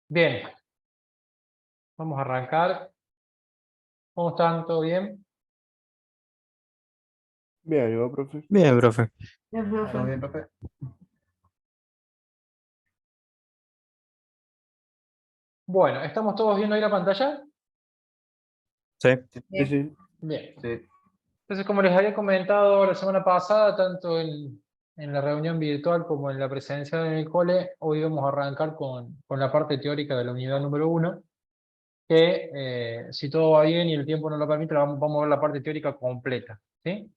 Bien, vamos a arrancar. ¿Cómo están? ¿Todo bien? Bien, ¿y vos, profe? Bien, profe. Bien, ¿Todo profe. bien, profe? Bueno, ¿estamos todos viendo ahí la pantalla? Sí. Sí, sí. Bien. Sí. Entonces, como les había comentado la semana pasada, tanto en la reunión virtual como en la presencial en el cole, hoy vamos a arrancar con la parte teórica de la unidad número 1, que si todo va bien y el tiempo nos lo permite, vamos a ver la parte teórica completa, ¿sí?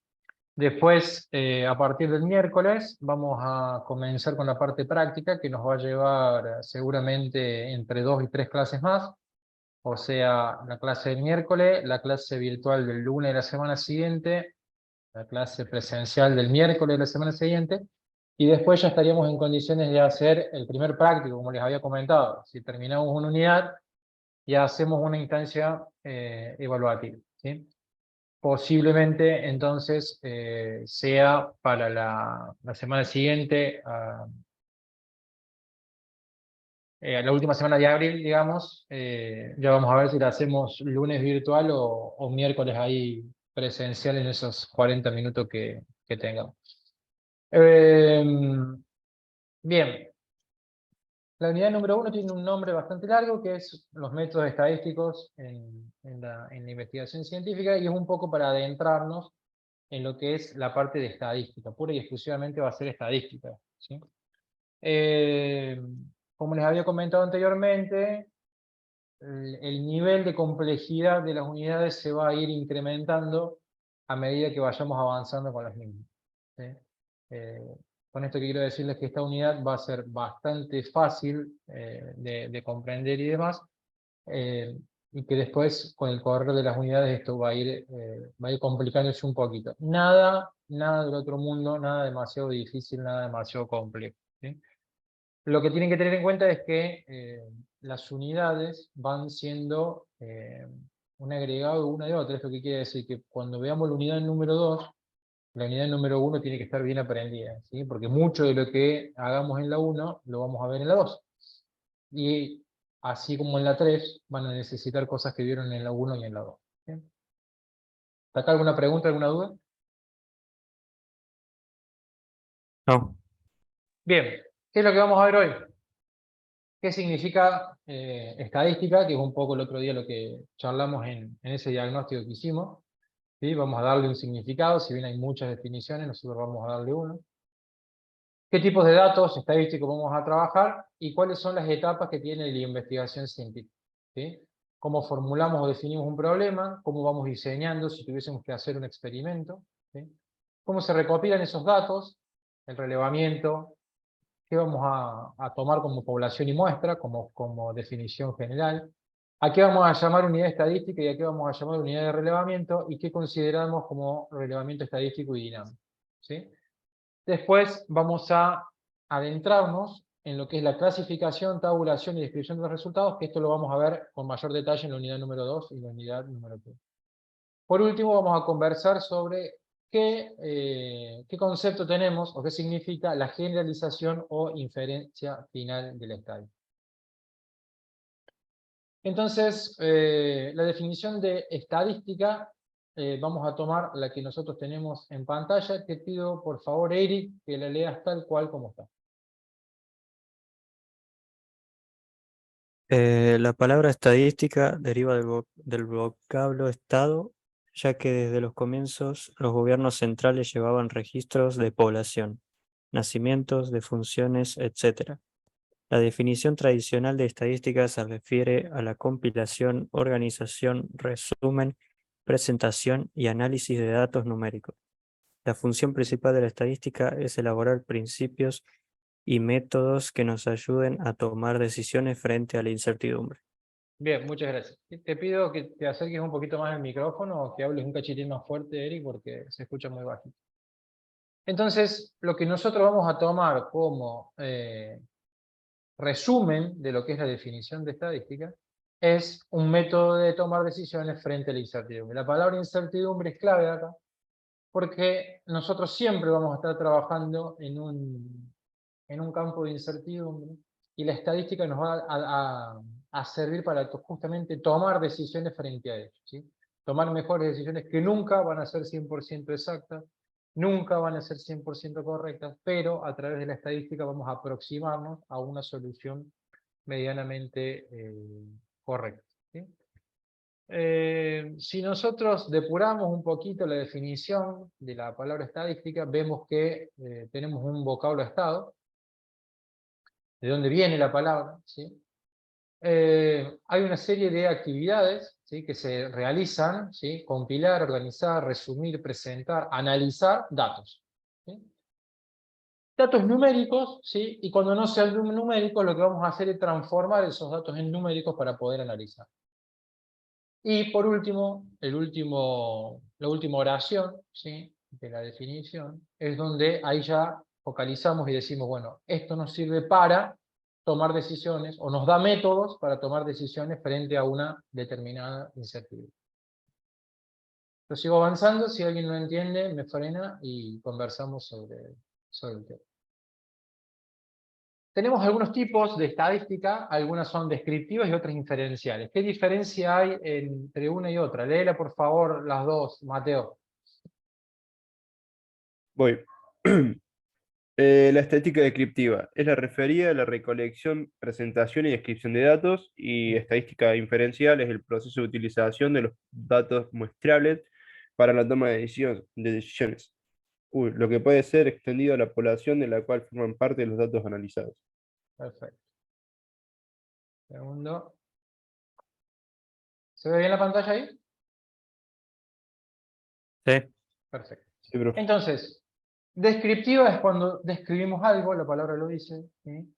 Después, a partir del miércoles, vamos a comenzar con la parte práctica, que nos va a llevar seguramente entre 2 y 3 clases más. O sea, la clase del miércoles, la clase virtual del lunes de la semana siguiente, la clase presencial del miércoles de la semana siguiente, y después ya estaríamos en condiciones de hacer el primer práctico, como les había comentado. Si terminamos una unidad, ya hacemos una instancia evaluativa, ¿sí? Posiblemente entonces sea para la semana siguiente, la última semana de abril, digamos. Ya vamos a ver si la hacemos lunes virtual o miércoles ahí presencial en esos 40 minutos que tengamos. Bien, la unidad número 1 tiene un nombre bastante largo, que es los métodos estadísticos en la investigación científica, y es un poco para adentrarnos en lo que es la parte de estadística, pura y exclusivamente va a ser estadística, ¿sí? Eh, Como les había comentado anteriormente, el nivel de complejidad de las unidades se va a ir incrementando a medida que vayamos avanzando con las mismas, ¿sí? Eh, con esto quiero decirles que esta unidad va a ser bastante fácil de comprender y demás, y que después, con el correr de las unidades, esto va a ir complicándose un poquito. Nada del otro mundo, nada demasiado difícil, nada demasiado complejo, ¿sí? Lo que tienen que tener en cuenta es que las unidades van siendo un agregado de una de otra. Esto que quiere decir que cuando veamos la unidad número 2, la unidad número 1 tiene que estar bien aprendida, ¿sí? Porque mucho de lo que hagamos en la 1 lo vamos a ver en la 2. Y así como en la 3, van a necesitar cosas que vieron en la 1 y en la 2. ¿Sí? ¿Está acá alguna pregunta, alguna duda? No. Bien, ¿qué es lo que vamos a ver hoy? ¿Qué significa estadística? Que es un poco el otro día lo que charlamos en ese diagnóstico que hicimos, ¿sí? Vamos a darle un significado, si bien hay muchas definiciones, nosotros vamos a darle uno. ¿Qué tipos de datos estadísticos vamos a trabajar? Y cuáles son las etapas que tiene la investigación científica, ¿sí? Cómo formulamos o definimos un problema, cómo vamos diseñando si tuviésemos que hacer un experimento, ¿sí? Cómo se recopilan esos datos, el relevamiento, qué vamos a tomar como población y muestra, como definición general, a qué vamos a llamar unidad estadística y a qué vamos a llamar unidad de relevamiento, y qué consideramos como relevamiento estadístico y dinámico, ¿sí? Después vamos a adentrarnos en lo que es la clasificación, tabulación y descripción de los resultados, que esto lo vamos a ver con mayor detalle en la unidad número 2 y la unidad número 3. Por último, vamos a conversar sobre qué concepto tenemos o qué significa la generalización o inferencia final del estadística. Entonces, la definición de estadística, vamos a tomar la que nosotros tenemos en pantalla. Te pido, por favor, Eric, que la leas tal cual como está. La palabra estadística deriva del vocablo estado, ya que desde los comienzos los gobiernos centrales llevaban registros de población, nacimientos, defunciones, etc. La definición tradicional de estadística se refiere a la compilación, organización, resumen, presentación y análisis de datos numéricos. La función principal de la estadística es elaborar principios y métodos que nos ayuden a tomar decisiones frente a la incertidumbre. Bien, muchas gracias. Te pido que te acerques un poquito más al micrófono o que hables un cachitín más fuerte, Eric, porque se escucha muy bajito. Entonces, lo que nosotros vamos a tomar como resumen de lo que es la definición de estadística es un método de tomar decisiones frente a la incertidumbre. La palabra incertidumbre es clave acá, porque nosotros siempre vamos a estar trabajando en un campo de incertidumbre, y la estadística nos va a servir para justamente tomar decisiones frente a ellos, ¿sí? Tomar mejores decisiones que nunca van a ser 100% exactas, nunca van a ser 100% correctas, pero a través de la estadística vamos a aproximarnos a una solución medianamente correcta, ¿sí? Si nosotros depuramos un poquito la definición de la palabra estadística, vemos que tenemos un vocablo estado, de dónde viene la palabra, ¿sí? Hay una serie de actividades, ¿sí?, que se realizan, ¿sí? Compilar, organizar, resumir, presentar, analizar datos, ¿sí? Datos numéricos, ¿sí? Y cuando no sean numéricos, lo que vamos a hacer es transformar esos datos en numéricos para poder analizar. Y por último, la última oración, ¿sí?, de la definición, es donde ahí ya focalizamos y decimos, bueno, esto nos sirve para tomar decisiones, o nos da métodos para tomar decisiones frente a una determinada incertidumbre. Yo sigo avanzando, si alguien no entiende, me frena y conversamos sobre el tema. Tenemos algunos tipos de estadística, algunas son descriptivas y otras inferenciales. ¿Qué diferencia hay entre una y otra? Léela por favor las dos, Mateo. Voy. La estadística descriptiva es la referida a la recolección, presentación y descripción de datos, y estadística inferencial es el proceso de utilización de los datos muestrables para la toma de decisiones. Lo que puede ser extendido a la población de la cual forman parte los datos analizados. Perfecto. Segundo. ¿Se ve bien la pantalla ahí? Sí. Perfecto. Sí, profe. Entonces, descriptiva es cuando describimos algo, la palabra lo dice, ¿sí?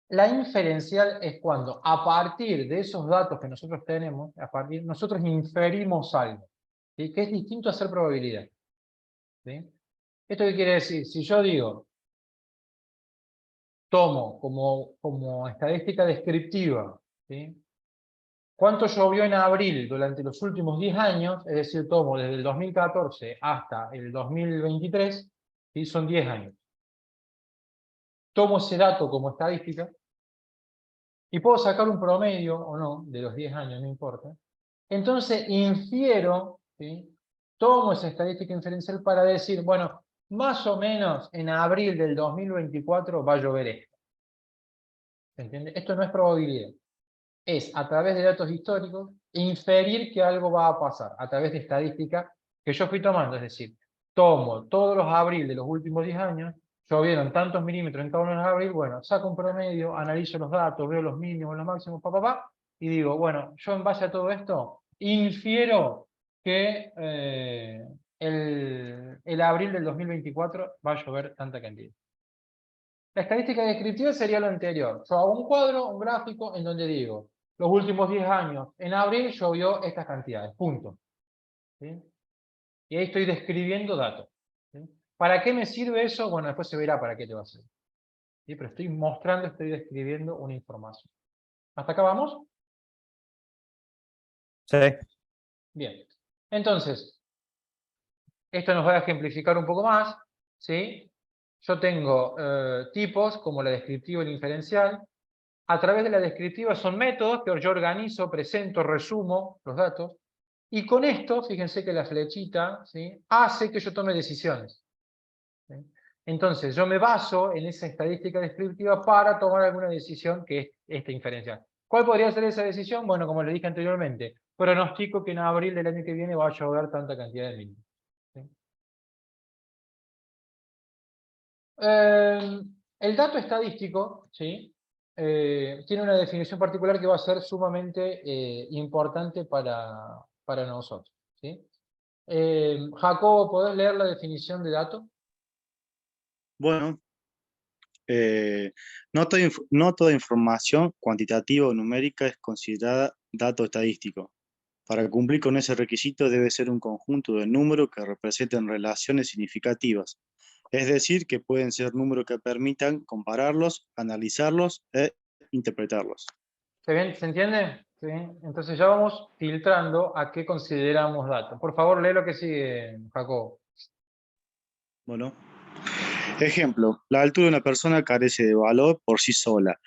La inferencial es cuando, a partir de esos datos que nosotros tenemos, nosotros inferimos algo, ¿sí?, que es distinto a hacer probabilidad, ¿sí? ¿Esto qué quiere decir? Si yo digo, tomo como estadística descriptiva, ¿sí?, ¿cuánto llovió en abril durante los últimos 10 años? Es decir, tomo desde el 2014 hasta el 2023, ¿sí?, son 10 años. Tomo ese dato como estadística y puedo sacar un promedio o no de los 10 años, no importa. Entonces infiero, ¿sí?, tomo esa estadística inferencial para decir, bueno, más o menos en abril del 2024 va a llover esto. ¿Se entiende? Esto no es probabilidad. Es a través de datos históricos inferir que algo va a pasar, a través de estadística que yo fui tomando. Es decir, tomo todos los abril de los últimos 10 años, llovieron tantos milímetros en cada uno de los abril, bueno, saco un promedio, analizo los datos, veo los mínimos, los máximos, y digo, bueno, yo en base a todo esto, infiero que el abril del 2024 va a llover tanta cantidad. La estadística descriptiva sería lo anterior. Yo hago un cuadro, un gráfico, en donde digo, los últimos 10 años, en abril llovió estas cantidades, punto, ¿sí? Y ahí estoy describiendo datos, ¿sí? ¿Para qué me sirve eso? Bueno, después se verá para qué te va a servir, ¿sí? Pero estoy mostrando, estoy describiendo una información. ¿Hasta acá vamos? Sí. Bien. Entonces, esto nos va a ejemplificar un poco más, ¿sí? Yo tengo tipos como la descriptiva y la inferencial. A través de la descriptiva son métodos que yo organizo, presento, resumo los datos. Y con esto, fíjense que la flechita, ¿sí?, hace que yo tome decisiones, ¿sí? Entonces, yo me baso en esa estadística descriptiva para tomar alguna decisión que es esta inferencial. ¿Cuál podría ser esa decisión? Bueno, como les dije anteriormente, pronostico que en abril del año que viene va a llover tanta cantidad de milímetros, ¿sí? El dato estadístico, ¿sí?, tiene una definición particular que va a ser sumamente importante para nosotros, ¿sí? Jacobo, ¿podés leer la definición de dato? Bueno, no toda información cuantitativa o numérica es considerada dato estadístico. Para cumplir con ese requisito debe ser un conjunto de números que representen relaciones significativas, es decir, que pueden ser números que permitan compararlos, analizarlos e interpretarlos. ¿Se entiende? ¿Sí? Entonces ya vamos filtrando a qué consideramos dato. Por favor, lee lo que sigue, Jacobo. Bueno, Ejemplo, la altura de una persona carece de valor por sí sola.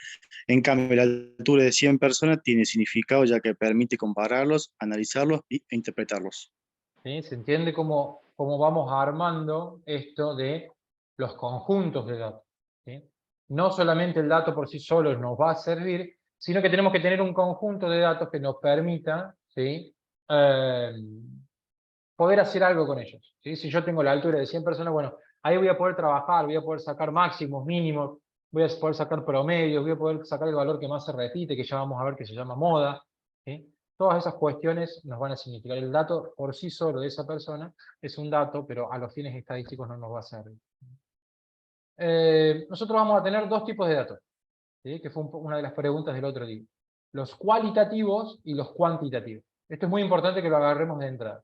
En cambio, la altura de 100 personas tiene significado ya que permite compararlos, analizarlos e interpretarlos. ¿Sí? ¿Se entiende cómo vamos armando esto de los conjuntos de datos? ¿Sí? No solamente el dato por sí solo nos va a servir, sino que tenemos que tener un conjunto de datos que nos permita, ¿sí? Poder hacer algo con ellos. ¿Sí? Si yo tengo la altura de 100 personas, bueno, ahí voy a poder trabajar, voy a poder sacar máximos, mínimos, voy a poder sacar promedios, voy a poder sacar el valor que más se repite, que ya vamos a ver que se llama moda. ¿Sí? Todas esas cuestiones nos van a significar. El dato por sí solo de esa persona es un dato, pero a los fines estadísticos no nos va a servir. Nosotros vamos a tener dos tipos de datos, ¿sí? Que fue una de las preguntas del otro día. Los cualitativos y los cuantitativos. Esto es muy importante que lo agarremos de entrada.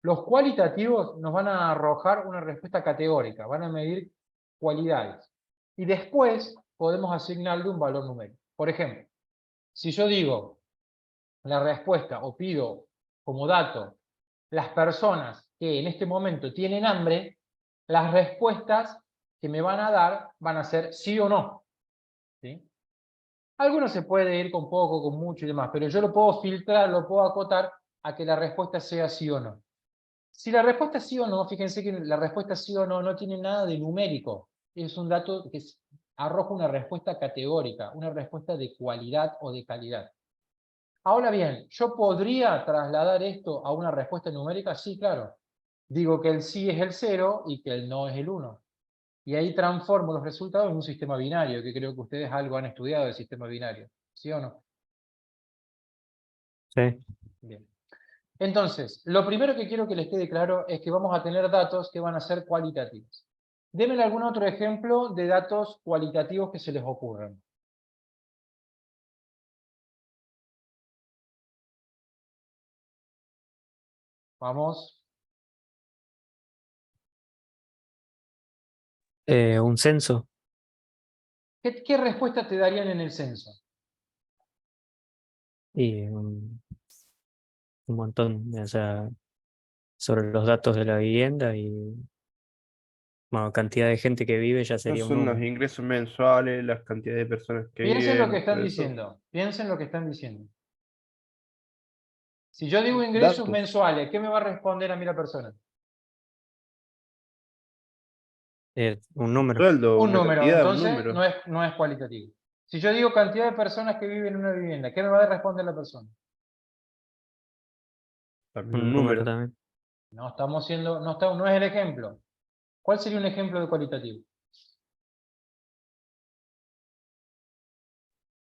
Los cualitativos nos van a arrojar una respuesta categórica, van a medir cualidades. Y después podemos asignarle un valor numérico. Por ejemplo, si yo digo la respuesta o pido como dato las personas que en este momento tienen hambre, las respuestas que me van a dar van a ser sí o no. ¿Sí? Algunos se puede ir con poco, con mucho y demás, pero yo lo puedo filtrar, lo puedo acotar a que la respuesta sea sí o no. Si la respuesta es sí o no, fíjense que la respuesta sí o no no tiene nada de numérico. Es un dato que arroja una respuesta categórica, una respuesta de cualidad o de calidad. Ahora bien, ¿yo podría trasladar esto a una respuesta numérica? Sí, claro. Digo que el sí es el 0 y que el no es el 1. Y ahí transformo los resultados en un sistema binario, que creo que ustedes algo han estudiado del sistema binario. ¿Sí o no? Sí. Bien. Entonces, lo primero que quiero que les quede claro es que vamos a tener datos que van a ser cualitativos. Denme algún otro ejemplo de datos cualitativos que se les ocurran. Vamos. Un censo. ¿Qué respuesta te darían en el censo? Y un montón, o sea, sobre los datos de la vivienda y bueno, cantidad de gente que vive ya sería Esos un son los número. ingresos mensuales, las cantidades de personas que Piensen lo que viven, están todo eso. diciendo. Piensen lo que están diciendo. Si yo digo ingresos Datos, mensuales, ¿qué me va a responder a mí la persona? Un número. sueldo, Un una número, cantidad, un entonces número. no es cualitativo. Si yo digo cantidad de personas que viven en una vivienda, ¿qué me va a responder la persona? También un Un número número. también. No estamos siendo, no es el ejemplo. ¿Cuál sería un ejemplo de cualitativo?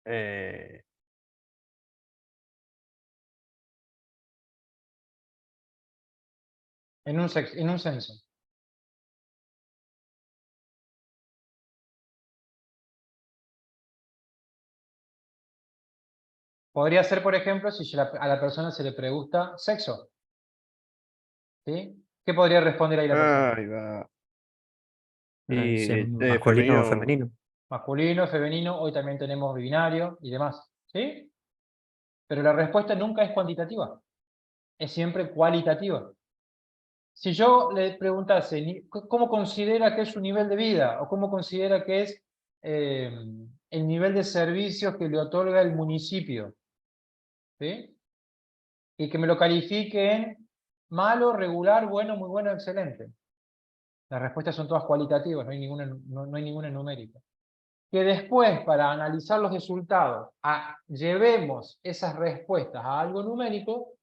Eh, En un censo. Podría ser, por ejemplo, si a la persona se le pregunta sexo. ¿Sí? ¿Qué podría responder ahí la persona? ahí va. Si es Y masculino o femenino, femenino. Masculino, femenino, hoy también tenemos binario y demás. ¿Sí? Pero la respuesta nunca es cuantitativa. Es siempre cualitativa. Si yo le preguntase, ¿cómo considera que es su nivel de vida? ¿O cómo considera que es el nivel de servicios que le otorga el municipio? ¿Sí? Y que me lo califique en malo, regular, bueno, muy bueno, excelente. Las respuestas son todas cualitativas, no hay ninguna numérica. Que después, para analizar los resultados, llevemos esas respuestas a algo numérico,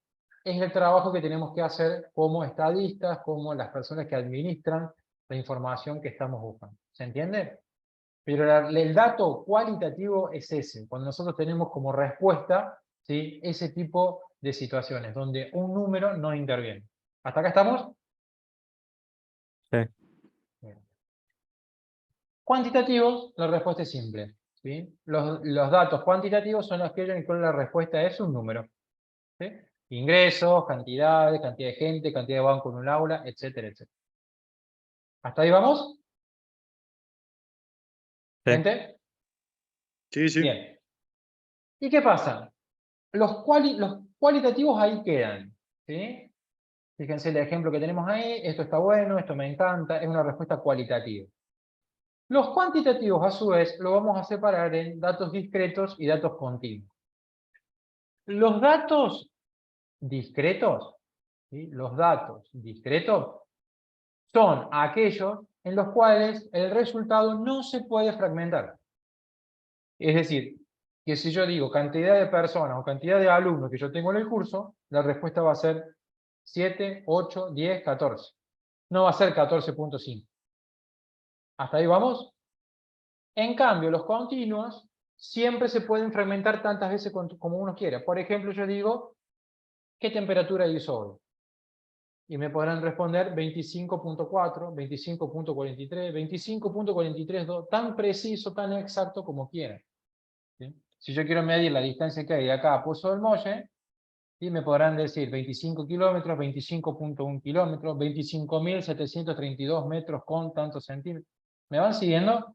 es el trabajo que tenemos que hacer como estadistas, como las personas que administran la información que estamos buscando. ¿Se entiende? Pero el dato cualitativo es ese, cuando nosotros tenemos como respuesta, ¿sí?, ese tipo de situaciones, donde un número no interviene. ¿Hasta acá estamos? Sí. Bien. Cuantitativos, la respuesta es simple. ¿Sí? Los datos cuantitativos son aquellos en los que la respuesta es un número. ¿Sí? Ingresos, cantidades, cantidad de gente, cantidad de banco en un aula, etcétera, etcétera. ¿Hasta ahí vamos? Sí. ¿Gente? Sí, sí. Bien. ¿Y qué pasa? Los cualitativos ahí quedan. ¿Sí? Fíjense el ejemplo que tenemos ahí, esto está bueno, esto me encanta, es una respuesta cualitativa. Los cuantitativos, a su vez, lo vamos a separar en datos discretos y datos continuos. Los datos discretos, ¿sí? Los datos discretos son aquellos en los cuales el resultado no se puede fragmentar. Es decir, que si yo digo cantidad de personas o cantidad de alumnos que yo tengo en el curso, la respuesta va a ser 7, 8, 10, 14. No va a ser 14.5. ¿Hasta ahí vamos? En cambio, los continuos siempre se pueden fragmentar tantas veces como uno quiera. Por ejemplo, yo digo, ¿qué temperatura hizo hoy? Y me podrán responder 25.4, 25.43, 25.43, tan preciso, tan exacto como quieran. ¿Sí? Si yo quiero medir la distancia que hay de acá a Pozo del Molle, ¿sí? Me podrán decir 25 kilómetros, 25.1 kilómetros, 25.732 metros con tantos centímetros. ¿Me van siguiendo?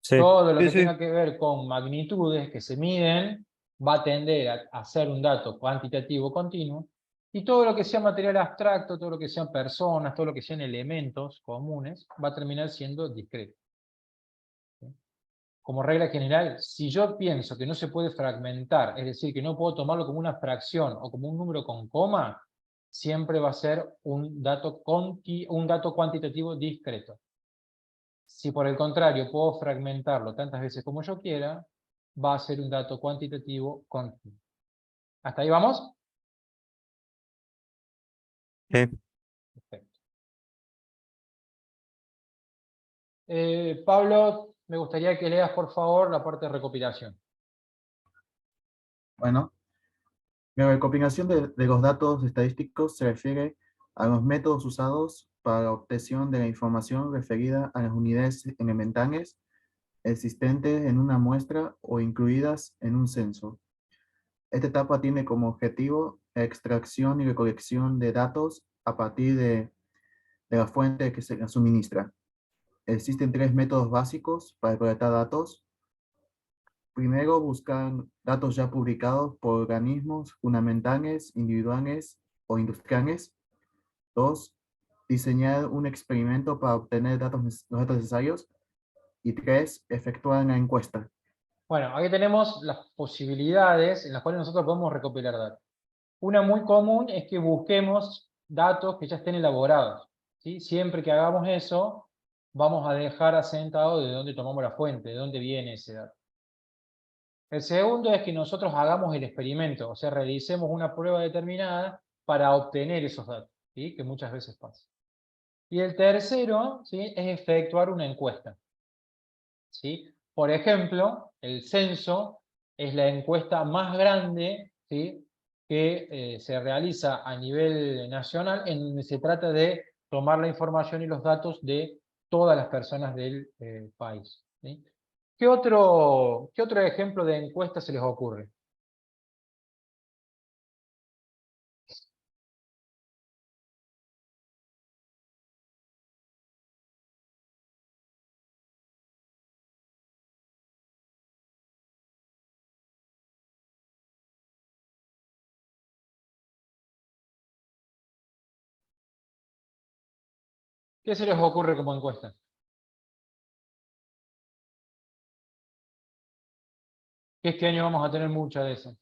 Sí, Todo lo Sí, que sí. tenga que ver con magnitudes que se miden va a tender a ser un dato cuantitativo continuo, y todo lo que sea material abstracto, todo lo que sean personas, todo lo que sean elementos comunes, va a terminar siendo discreto. ¿Sí? Como regla general, si yo pienso que no se puede fragmentar, es decir, que no puedo tomarlo como una fracción o como un número con coma, siempre va a ser un dato cuantitativo discreto. Si por el contrario puedo fragmentarlo tantas veces como yo quiera, va a ser un dato cuantitativo continuo. ¿Hasta ahí vamos? sí. Perfecto. Pablo, me gustaría que leas por favor la parte de recopilación. Bueno, la recopilación de los datos estadísticos se refiere a los métodos usados para la obtención de la información referida a las unidades elementales existentes en una muestra o incluidas en un censo. Esta etapa tiene como objetivo la extracción y recolección de datos a partir de la fuente que se la suministra. Existen tres métodos básicos para colectar datos. Primero, buscar datos ya publicados por organismos gubernamentales, individuales o industriales. Dos, diseñar un experimento para obtener los datos necesarios. Y tres, efectuar una encuesta. Bueno, aquí tenemos las posibilidades en las cuales nosotros podemos recopilar datos. Una muy común es que busquemos datos que ya estén elaborados, ¿sí? Siempre que hagamos eso, vamos a dejar asentado de dónde tomamos la fuente, de dónde viene ese dato. El segundo es que nosotros hagamos el experimento, o sea, realicemos una prueba determinada para obtener esos datos, ¿sí? Que muchas veces pasa. Y el tercero, ¿sí? Es efectuar una encuesta, ¿sí? Por ejemplo, el censo es la encuesta más grande, ¿sí? Que se realiza a nivel nacional, en donde se trata de tomar la información y los datos de todas las personas del país, ¿sí? ¿Qué otro ejemplo de encuesta se les ocurre? ¿Qué se les ocurre como encuesta? Que este año vamos a tener mucha de eso.